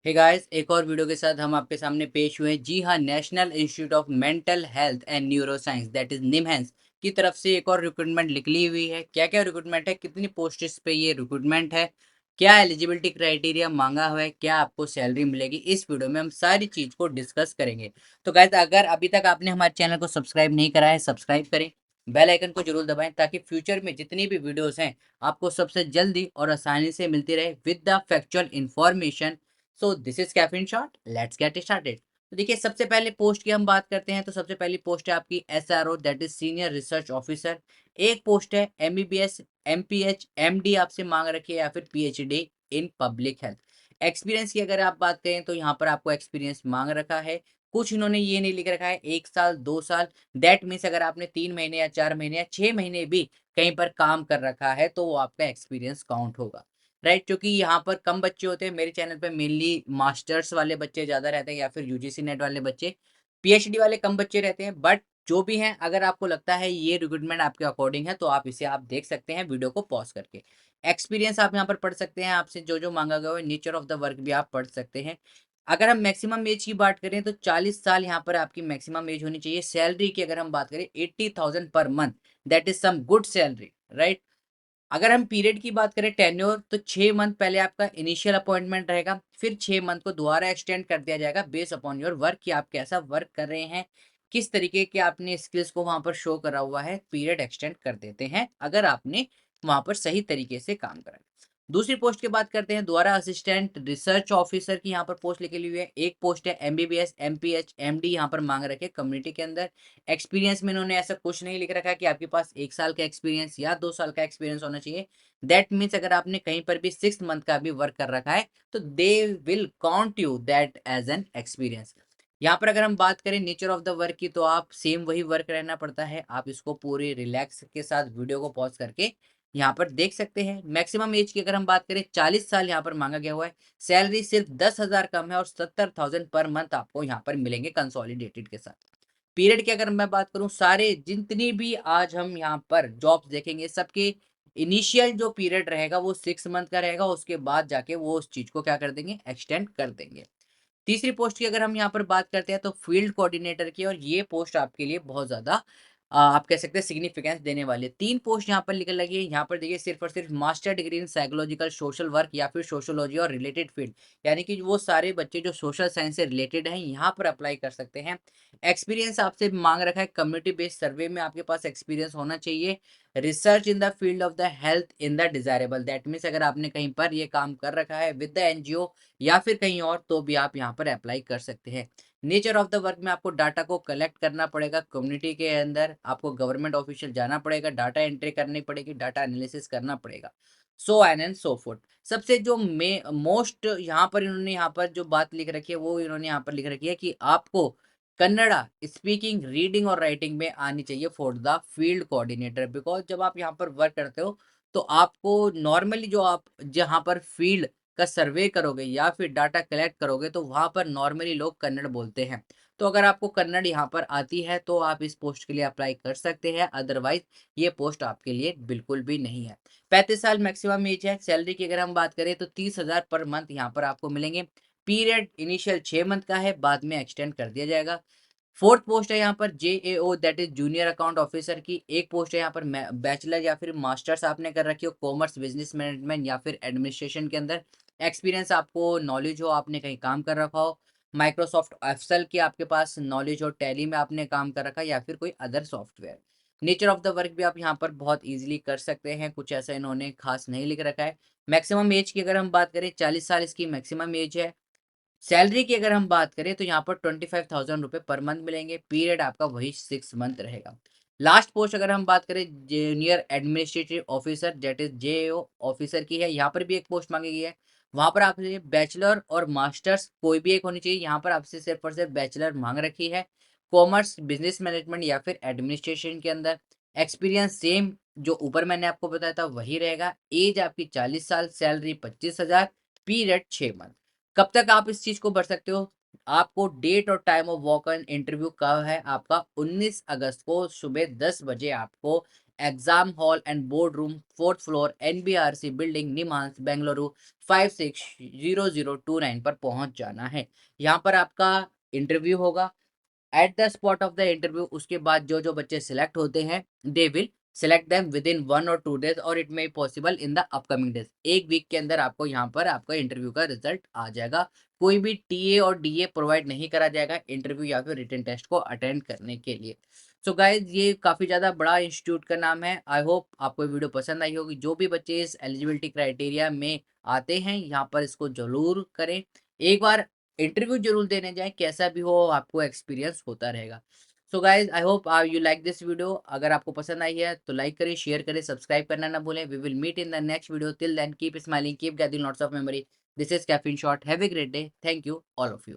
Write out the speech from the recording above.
Hey guys, एक और video के साथ हम आपके सामने पेश हुए। जी हाँ, national institute of mental health and neuroscience that is NIMHANS की तरफ से एक और रिक्रूटमेंट निकली हुई है। क्या क्या रिक्रूटमेंट है, कितनी पोस्ट्स पे ये रिक्रूटमेंट है, क्या एलिजिबिलिटी क्राइटेरिया मांगा हुआ है, क्या आपको सैलरी मिलेगी, इस वीडियो में हम सारी चीज को डिस्कस करेंगे। तो गाइस, अगर अभी तक आपने हमारे चैनल को सब्सक्राइब नहीं करा है, सब्सक्राइब करें, बेल आइकन को जरूर दबाएं ताकि फ्यूचर में जितनी भी वीडियोस हैं आपको सबसे जल्दी और आसानी से मिलती रहे with the factual information. So this is caffeine shot, let's get started. तो देखिए, सबसे पहले पोस्ट की हम बात करते हैं तो सबसे पहली पोस्ट है आपकी SRO that is senior research officer. एक पोस्ट है एमबीबीएस, एमपीएच, एमडी आपसे मांग रखी है या फिर PhD in public health. Experience की अगर आप बात करें तो यहाँ पर आपको एक्सपीरियंस मांग रखा है। कुछ इन्होंने ये नहीं लिख रखा है 1 साल 2 साल, दैट मीन्स अगर आपने 3 महीने या 4 महीने या 6 महीने भी कहीं पर काम कर रखा है तो वो आपका एक्सपीरियंस काउंट होगा। राइट, क्योंकि यहाँ पर कम बच्चे होते हैं। मेरे चैनल पे मेनली मास्टर्स वाले बच्चे ज़्यादा रहते हैं या फिर यूजीसी नेट वाले बच्चे, पीएचडी वाले कम बच्चे रहते हैं। बट जो भी हैं, अगर आपको लगता है ये रिक्रूटमेंट आपके अकॉर्डिंग है तो आप इसे आप देख सकते हैं वीडियो को पॉज करके। एक्सपीरियंस आप यहाँ पर पढ़ सकते हैं, आपसे जो जो मांगा गया है, नेचर ऑफ द वर्क भी आप पढ़ सकते हैं। अगर हम मैक्सिमम एज की बात करें तो 40 साल यहाँ पर आपकी मैक्सिमम एज होनी चाहिए। सैलरी की अगर हम बात करें 80,000 per month, that is some good salary, right. अगर हम पीरियड की बात करें टेन्योर, तो 6 मंथ पहले आपका इनिशियल अपॉइंटमेंट रहेगा, फिर 6 मंथ को दोबारा एक्सटेंड कर दिया जाएगा बेस अपॉन योर वर्क कि आप कैसा वर्क कर रहे हैं, किस तरीके के आपने स्किल्स को वहां पर शो करा हुआ है। पीरियड एक्सटेंड कर देते हैं अगर आपने वहां पर सही तरीके से काम करा। दूसरी पोस्ट की बात करते हैं, दोबारा असिस्टेंट रिसर्च ऑफिसर की यहाँ पर पोस्ट लिखी हुई है। एक पोस्ट है एमबीबीएस, एमपीएच, एमडी यहाँ पर मांग रखे कम्युनिटी के अंदर। एक्सपीरियंस में इन्होंने ऐसा कुछ नहीं लिख रखा है कि आपके पास 1 साल का एक्सपीरियंस या 2 साल का एक्सपीरियंस होना चाहिए। दैट मीन्स अगर आपने कहीं पर भी 6 मंथ का भी वर्क कर रखा है तो they will count you that as an experience. यहाँ पर अगर हम बात करें नेचर ऑफ द वर्क की, तो आप सेम वही वर्क रहना पड़ता है। आप इसको पूरे रिलैक्स के साथ वीडियो को पॉज करके यहाँ पर देख सकते हैं। मैक्सिमम एज की अगर हम बात करें 40 साल यहाँ पर मांगा गया हुआ है। सैलरी सिर्फ 10,000 कम है और 70,000 पर मंथ आपको यहाँ पर मिलेंगे कंसोलिडेटेड के साथ। पीरियड की अगर मैं बात करूं, सारे जितनी भी आज हम यहाँ पर जॉब्स देखेंगे सबके इनिशियल जो पीरियड रहेगा वो 6 मंथ का रहेगा। उसके बाद जाके वो उस चीज को क्या कर देंगे, एक्सटेंड कर देंगे। तीसरी पोस्ट की अगर हम यहाँ पर बात करते हैं तो फील्ड कोऑर्डिनेटर की, और ये पोस्ट आपके लिए बहुत ज्यादा आप कह सकते हैं सिग्निफिकेंस देने वाली है। 3 पोस्ट यहाँ पर निकल लगी है। यहाँ पर देखिए, सिर्फ और सिर्फ master degree in psychological social work या फिर सोशोलॉजी और रिलेटेड फील्ड, यानी कि वो सारे बच्चे जो सोशल साइंस से रिलेटेड हैं यहाँ पर अप्लाई कर सकते हैं। एक्सपीरियंस आपसे मांग रखा है कम्युनिटी बेस्ड सर्वे में आपके पास एक्सपीरियंस होना चाहिए। Research in the field of the health in the desirable, that means अगर आपने कहीं पर ये काम कर रखा है विद द एनजीओ या फिर कहीं और, तो भी आप यहाँ पर अप्लाई कर सकते हैं। नेचर ऑफ द वर्क में आपको डाटा को कलेक्ट करना पड़ेगा कम्युनिटी के अंदर, आपको गवर्नमेंट ऑफिशियल जाना पड़ेगा, डाटा एंट्री करनी पड़ेगी, डाटा एनालिसिस करना पड़ेगा, सो एन एंड सो फोर्थ। सबसे जो मोस्ट यहाँ पर इन्होंने यहाँ पर जो बात लिख रखी है वो इन्होंने यहाँ पर लिख रखी है कि आपको कन्नड़ा स्पीकिंग, रीडिंग और राइटिंग में आनी चाहिए for the field coordinator. Because जब आप यहाँ पर वर्क करते हो तो आपको नॉर्मली जो आप जहाँ पर फील्ड का सर्वे करोगे या फिर डाटा कलेक्ट करोगे तो वहां पर नॉर्मली लोग कन्नड़ बोलते हैं। तो अगर आपको कन्नड़ यहाँ पर आती है तो आप इस पोस्ट के लिए अप्लाई कर सकते हैं, अदरवाइज ये पोस्ट आपके लिए बिल्कुल भी नहीं है। 35 साल मैक्सिमम एज है। सैलरी की अगर हम बात करें तो 30,000 पर मंथ यहाँ पर आपको मिलेंगे। पीरियड इनिशियल 6 मंथ का है, बाद में एक्सटेंड कर दिया जाएगा। फोर्थ पोस्ट है यहाँ पर JAO that is junior account officer की। एक पोस्ट है यहाँ पर बैचलर या फिर मास्टर्स आपने कर रखी हो कॉमर्स, बिजनेस मैनेजमेंट या फिर एडमिनिस्ट्रेशन के अंदर। एक्सपीरियंस आपको नॉलेज हो, आपने कहीं काम कर रखा हो, माइक्रोसॉफ्ट एक्सेल की आपके पास नॉलेज हो, टैली में आपने काम कर रखा है या फिर कोई other software. Nature of the work भी आप यहाँ पर बहुत इजीली कर सकते हैं, कुछ ऐसा इन्होंने खास नहीं लिख रखा है। मैक्सिमम एज की अगर हम बात करें 40 साल इसकी मैक्सिमम एज है। सैलरी की अगर हम बात करें तो यहाँ पर 25,000 रुपये पर मंथ मिलेंगे। पीरियड आपका वही 6 मंथ रहेगा। लास्ट पोस्ट अगर हम बात करें junior administrative officer that is JO officer की है, यहाँ पर भी एक पोस्ट मांगी गई है। वहां पर आपसे बैचलर और मास्टर्स कोई भी एक होनी चाहिए। यहाँ पर आपसे सिर्फ और सिर्फ बैचलर मांग रखी है, कॉमर्स, बिजनेस मैनेजमेंट या फिर एडमिनिस्ट्रेशन के अंदर। एक्सपीरियंस सेम जो ऊपर मैंने आपको बताया था वही रहेगा। एज आपकी 40 साल, सैलरी 25,000, पीरियड 6 मंथ। कब तक आप इस चीज को भर सकते हो? आपको डेट और time of walk in interview कब है आपका? 19 अगस्त को सुबह 10 बजे आपको exam hall and board room, 4th floor, NBRC building, NIMHANS, Bengaluru 560029 पर पहुंच जाना है। यहाँ पर आपका इंटरव्यू होगा। At the spot of the interview, उसके बाद जो जो बच्चे सिलेक्ट होते हैं, they will select them with in 1 और 2 डेज, और it may possible in the upcoming days. एक वीक के अंदर आपको यहाँ पर आपका इंटरव्यू का रिजल्ट आ जाएगा। कोई भी टीए और डीए प्रोवाइड नहीं करा जाएगा इंटरव्यू या फिर रिटन टेस्ट को अटेंड करने के लिए। सो गाइज, ये काफ़ी ज़्यादा बड़ा इंस्टीट्यूट का नाम है। आई होप आपको वीडियो पसंद आई होगी। जो भी बच्चे इस एलिजिबिलिटी क्राइटेरिया में आते हैं, यहाँ पर इसको जरूर करें। एक बार इंटरव्यू जरूर देने जाएं, कैसा भी हो आपको एक्सपीरियंस होता रहेगा। So guys, I hope you like this video. अगर आपको पसंद आई है तो लाइक करें, शेयर करें, सब्सक्राइब करना ना भूलें। We will meet in the next video. Till then keep smiling, keep gathering lots of memory. This is caffeine shot. Have a great day. Thank you all of you.